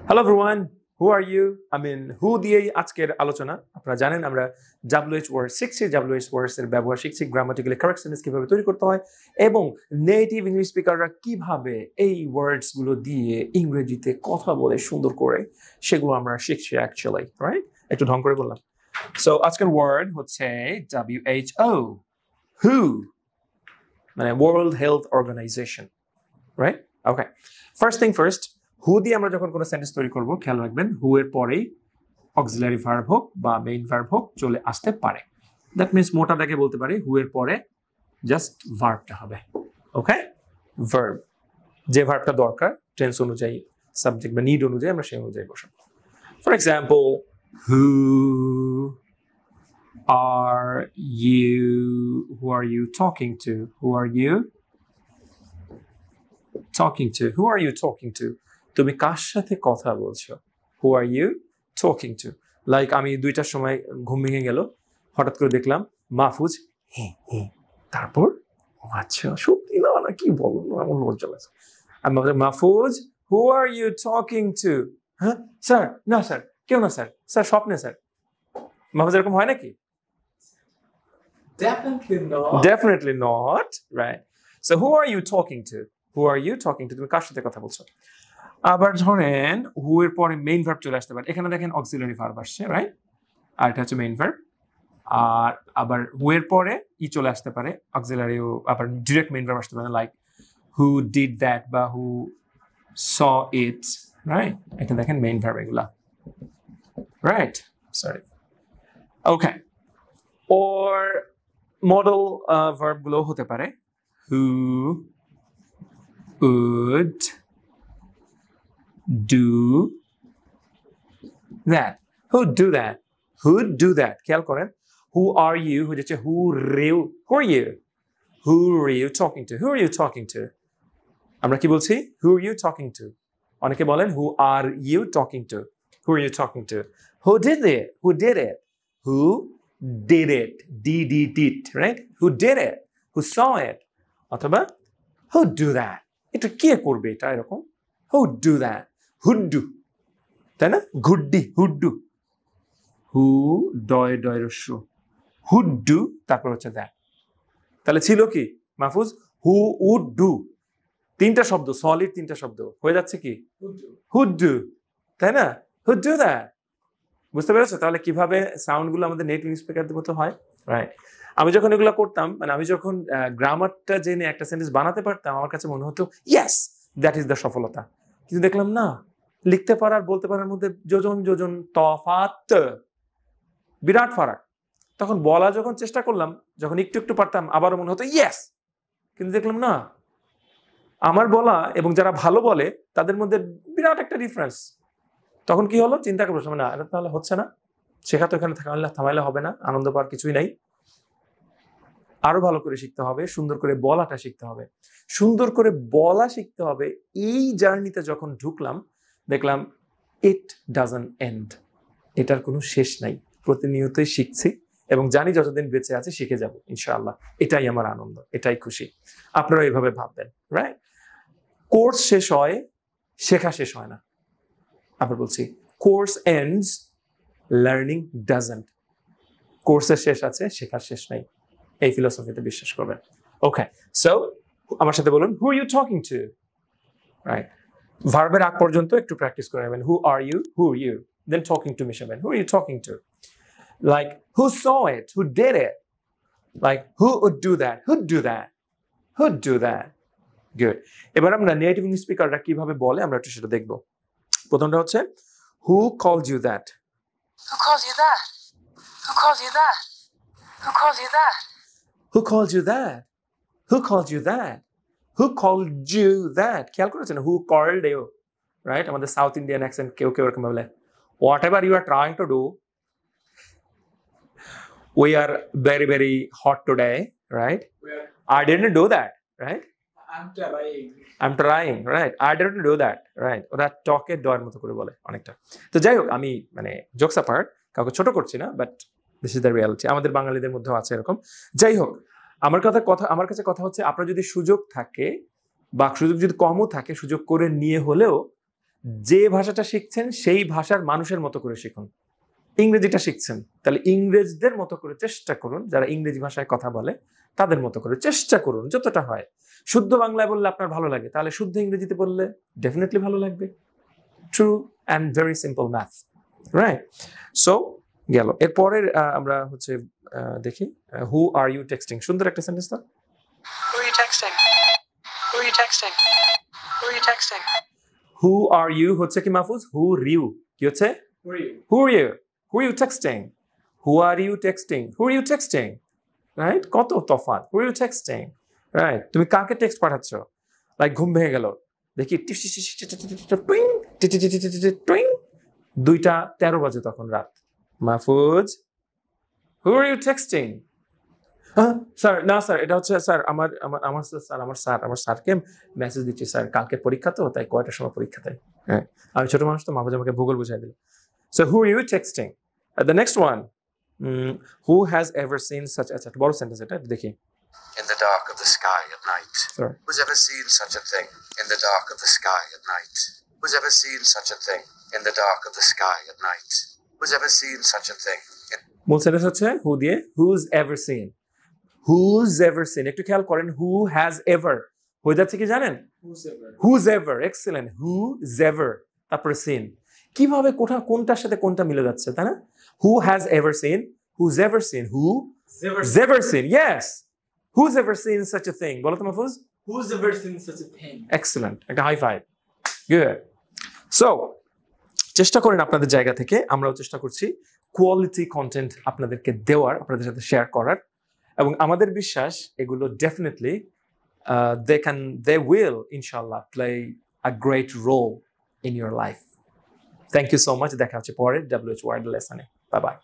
Hello everyone, who are you? who দিয়েই আজকের আলোচনা। আপনারা জানেন আমরা WH ওয়ার্ড শিখছি, WH ওয়ার্ডস এর ব্যবহার শিখছি, গ্রামাটিক্যালি কারেক্ট সেন্টেন্স কিভাবে তৈরি করতে হয় এবং নেটিভ ইংলিশ স্পিকাররা কিভাবে এই ওয়ার্ডস গুলো দিয়ে ইংরেজিতে কথা বলে সুন্দর করে সেগুলো আমরা শিখছি অ্যাকচুয়ালি, রাইট? একটু ঢং করে বললাম। সো আজকের ওয়ার্ড হচ্ছে WHO, who, মানে ওয়ার্ল্ড হেলথ অর্গানাইজেশন, রাইট? ওকে, ফার্স্ট থিং ফার্স্ট, হু দিয়ে আমরা যখন কোনো সেন্টেন্স তৈরি করব খেয়াল রাখবেন হু এর পরেই অক্সিলারি ভার্ব হোক বা মেইন ভার্ব হোক চলে আসতে পারে। দ্যাট মিনস মোটা দাগে বলতে পারি হু এর পরে জাস্ট ভার্বটা হবে। ওকে, ভার্ব, যে ভার্বটা দরকার টেন্স অনুযায়ী, সাবজেক্ট বা নিড অনুযায়ী আমরা সেই অনুযায়ী বসাবো। For example, who are you talking to, who are you talking to? Who are you talking to? তুমি কার সাথে কথা বলছো? Who are you talking to? Like আমি 2টার সময় ঘুম ভেঙে গেল, হঠাৎ করে দেখলাম মাহফুজ তারপর আচ্ছা সত্যি না কি বলো, এমন লজ্জা লাগছে। আমি ভাবলাম Mahfuz, who are you talking to? হ্যাঁ স্যার, না স্যার, কেউ না স্যার, স্যার স্বপ্নে স্যার। মাহফুজ এরকম হয় নাকি? Definitely not, right? So who are you talking to? Who are you talking to? তুমি কার সাথে কথা বলছো? আবার ধরেন হু এর পরে মেইন ভার্ব চলে আসতে পারে। এখানে দেখেন অক্সিলারি ভার্ব আসছে, রাইট? আর এটা হচ্ছে মেইন ভার্ব। আর আবার হু এর পরে ই চলে আসতে পারে, অক্সিলারিও আবার ডিরেক্ট মেইন ভার্ব আসতে পারে, লাইক হু ডিড দ্যাট বা হু স ইট, রাইট? এটা দেখেন মেইন ভার্ব এগুলা, রাইট? সরি, ওকে। ওর মডেল ভার্ব গুলো হতে পারে হু would do that. Who'd do that? Who'd do that? খেয়াল করেন, who are you হচ্ছে who are you? Who are you talking to? Who are you talking to? আমরা কি বলছি? Who are you talking to? অনেকে বলেন who are you talking to? Who are you talking to? Who did it? Who did it? Who did it? did, right? Who did it? Who saw it? অথবা who'd do that? এটা কে করবে এটা, এরকম who do that, who do, তাই না? গুড্ডি, who do, who ডয় রস্য, who do, তারপর হচ্ছে that। তাহলে ছিল কি মাহফুজ? who would do, তিনটা শব্দ, সলিড তিনটা শব্দ হয়ে যাচ্ছে কি who do, তাই না? who do that, বুঝতে পেরেছো? তাহলে কিভাবে সাউন্ড গুলো আমাদের নেটিভ স্পিকারদের মতো হয়, রাইট? আমি যখন এগুলো করতাম, মানে আমি যখন গ্রামারটা জেনে একটা সেন্টেন্স বানাতে পারতাম, আমার কাছে মনে হতো ইয়েস, দ্যাট ইজ দ্য সফলতা। কিন্তু দেখলাম না, লিখতে পারার বলতে পারার মধ্যে যোজন তফাৎ, বিরাট ফারাক। তখন বলা যখন চেষ্টা করলাম, যখন একটু পারতাম, আবারও মনে হতো ইয়েস, কিন্তু দেখলাম না, আমার বলা এবং যারা ভালো বলে তাদের মধ্যে বিরাট একটা ডিফারেন্স। তখন কি হলো, চিন্তা করে বসলাম, না এটা তাহলে হচ্ছে না, শেখা তো এখানে থামাইলে হবে না, আনন্দ পাওয়ার কিছুই নাই, আরো ভালো করে শিখতে হবে, সুন্দর করে বলাটা শিখতে হবে, সুন্দর করে বলা শিখতে হবে। এই জার্নিতে যখন ঢুকলাম দেখলাম ইট ডাজন্ট এন্ড, এটার কোনো শেষ নাই, প্রতিনিয়তই শিখছি এবং জানি যতদিন বেঁচে আছি শিখে যাব ইনশাআল্লাহ। এটাই আমার আনন্দ, এটাই খুশি। আপনারা এইভাবে ভাববেন, রাইট? কোর্স শেষ হয়, শেখা শেষ হয় না। আবার বলছি, কোর্স এন্ডস, লার্নিং ডাজন্ট। কোর্সের শেষ আছে, শেখার শেষ নাই। এই ফিলোসফিতে বিশ্বাস করবেন। ওকে, সো আমার সাথে বলুন who are you talking to, right? ভার্বের আগ পর্যন্ত একটু প্র্যাকটিস করে নেবেন। Who are you, then talking to মিশাবেন। Who are you talking to, like who saw it, who did it, like who would do that, who'd do that, who'd do that. Good. এবার আমরা native English স্পিকাররা কিভাবে বলে আমরা একটু সেটা দেখবো। প্রথমটা হচ্ছে who called you that, Who called you that? Who called you that? Who called you that? Who called you that? Who called you that? Who called you that? খেয়াল করেছেন, who called you, right? আমাদের south Indian accent কেউ এরকম বলে, whatever you are trying to do, we are very hot today, right? I didn't do that, right? I'm trying, right? I didn't do that, right? ওরা টকে ডয়ের মতো করে বলে অনেকটা। তো যাই হোক, আমি মানে জোকস অ্যাপার্ট, কাউকে ছোট করছি না, but this is the reality. আমাদের বাঙালিদের মধ্যেও আছে এরকম। যাই হোক, আমার কাছে কথা হচ্ছে, আপনার যদি সুযোগ থাকে বা সুযোগ যদি কমও থাকে, সুযোগ করে নিয়ে হলেও যে ভাষাটা শিখছেন সেই ভাষার মানুষের মতো করে শিখুন। ইংরেজিটা শিখছেন, তাহলে ইংরেজদের মতো করে চেষ্টা করুন, যারা ইংরেজি ভাষায় কথা বলে তাদের মতো করে চেষ্টা করুন যতটা হয়। শুদ্ধ বাংলায় বললে আপনার ভালো লাগে, তাহলে শুদ্ধ ইংরেজিতে বললে ডেফিনেটলি ভালো লাগবে। True and very simple math, right? So গেল। এরপরের আমরা হচ্ছে দেখি, হু আর ইউ টেক্সটিং। সুন্দর একটা সেন্টেন্স তো। Who are you texting? Who are you texting? Who are you texting? Who are you হচ্ছে কি মাহফুজ? হু রিউ কি হচ্ছে? Who are you? Who are you? Who are you texting? Who are you texting? Who are you texting? Right? কত তফাৎ। Who are you texting? Right? তুমি কাকে text পাঠাচ্ছ? Like ঘুম ভেঙে গেল, দেখি 2:13 বাজে তখন রাত। Mahfuz, who are you texting? Sir না স্যার, এটা হচ্ছে স্যার আমার স্যারকে মেসেজ দিচ্ছি স্যার, কালকে পরীক্ষা তো, তাই কয়টার সময় পরীক্ষা দেয়। হ্যাঁ, আমি ছোট মানুষ তো, মাহফুজ আমাকে ভূগোল বুঝাই দিল। So who are you texting? The next one, who has ever seen such a বড় সেন্টেন্স এটা দেখি। In the dark of the sky at night. Sorry. Who's ever seen such a thing? In the dark of the sky at night. Who's ever seen such a thing? In the dark of the sky at night. Who's ever seen such a thing? মূল sentence হচ্ছে হু দিয়ে, who's ever seen. Who's ever seen, একটু খেয়াল করেন, who has ever হয়ে যাচ্ছে কি জানেন? Who's ever, excellent, who's ever, তারপরে seen। কিভাবে কোনটার সাথে কোনটা মিলে যাচ্ছে, তাই না? Who has ever seen, who's ever seen, who's ever seen, yes, who's ever seen such a thing, বলো তো Mahfuz. Who's ever seen such a thing? Excellent, একটা হাই ফাইভ, গুড। সো চেষ্টা করেন আপনাদের জায়গা থেকে, আমরাও চেষ্টা করছি কোয়ালিটি কন্টেন্ট আপনাদেরকে দেওয়ার, আপনাদের সাথে শেয়ার করার, এবং আমাদের বিশ্বাস এগুলো definitely they will inshallah play a great role in your life. Thank you so much. দেখা হচ্ছে পরের WH Word লেসনে। Bye by.